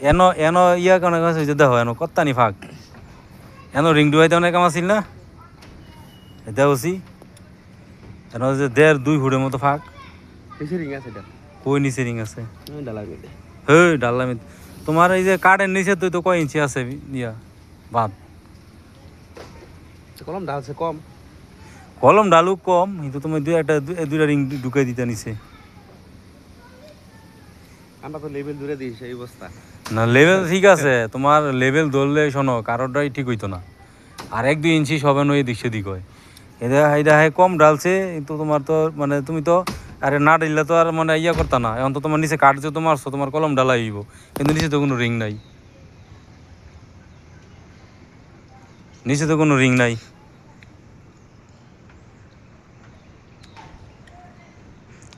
এনো এনো ইয়া কেন কাছে দেখো এনো কত্তানি ফাঁক এনো রিং ডুবাইতে অনেক কাম আছিল না এটা বসি এনো যে 1.5-2 ফুটের মতো ফাঁক কিসের রিং আছে এটা কই নিচে রিং আছে ডালার মধ্যে হে ডাল্লামি তোমার এই যে কাঠের নিচে তুই তো কয় ইঞ্চি আছে ইয়া বাদ কলম ঢালছে কম কলম ডালুক কম কিন্তু তুমি দুইটা রিং ঢুকাই দিতে নিছে আমরা তো লেভেল দূরে দিই সেই অবস্থা না লেভেল ঠিক আছে তোমার লেভেল ধরলে শোনো কারোরটাই ঠিক হইতো না আর 1-2 ইঞ্চি সবে নয় দিক সেদিক হয় এটা কম ডালছে কিন্তু তোমার তো মানে তুমি তো আরে না ডাইলে তো আর মানে ইয়া করতা না এখন তো তোমার নিচে কাঠ যে তোমার তোমার কলম ডালাই হইব কিন্তু নিচে তো কোনো রিং নাই নিচে তো কোনো রিং নাই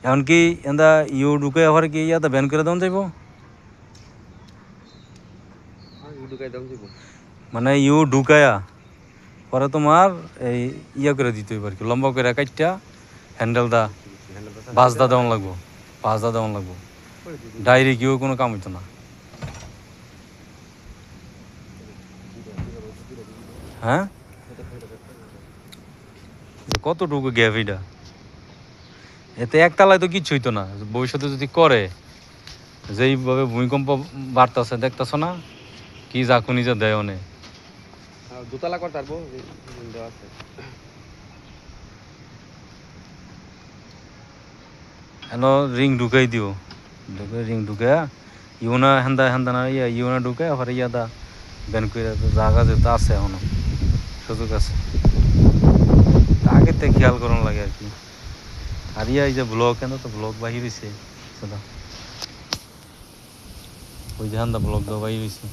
এখন কি এটা ইউ ঢুকে আবার কি ইয়াতে ব্যান করে দেওয়া যাইব ঢুকাই দাম দিব মানে ইউ ঢুকায়া পরে তোমার এই ইয়া করে দিতে হইব আর কি লম্বা করে কাটটা হ্যান্ডেলটা বাজদা দেওয়ান লাগবো বাজদা দেওয়ান লাগবো ডাইরে কেউ কোনো কাম হইতো না হ্যাঁ কতটুকু গ্যাপ এটা এতে একতলায় তো কিচ্ছু হইতো না ভবিষ্যতে যদি করে যেইভাবে ভূমিকম্প বাড়তেছে দেখতেছ না কি জাকুনি যে দেয় অনেক দোতলা করতে পারবো আছে এনো রিং ঢুকাই দিও রিং ঢুকে ইউনা হেন্দা হেন্দা না ইয়া ইউনা ঢুকে আবার ইয়াদা ব্যান করে জায়গা যেতে আছে এখনো সুযোগ আছে আগের থেকে খেয়াল করানো লাগে আর কি আর ইয়া এই যে ব্লক কেন তো ব্লক বাহির হয়েছে সেটা ওই যে হেন্দা ব্লক দেওয়া বাহির হয়েছে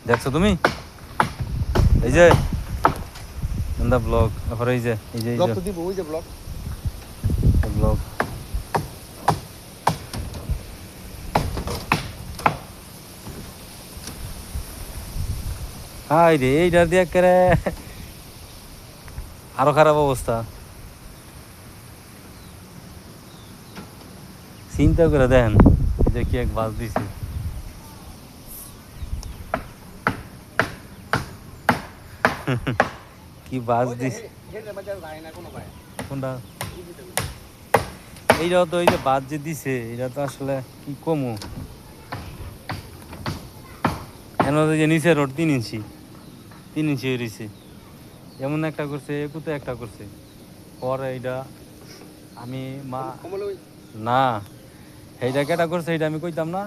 দেখছো তুমি এই যে হেন্দা ব্লক আবার এই যে ব্লক তো দিব ওই যে ব্লক ব্লক হাই রে এইটার দিয়ে করে আরো খারাপ অবস্থা চিন্তা করে দেখেন যে কি এক বাস দিছে কি বাস দিছে কোনটা এইটাও তো এই যে বাস যে দিছে এটা তো আসলে কি কমু এন যে নিচে রোড 3 ইঞ্চি হয়ে রয়েছে এমন একটা করছে একুতে একটা করছে পরে এইটা আমি মা না এইটা কেটা করছে এইটা আমি কইতাম না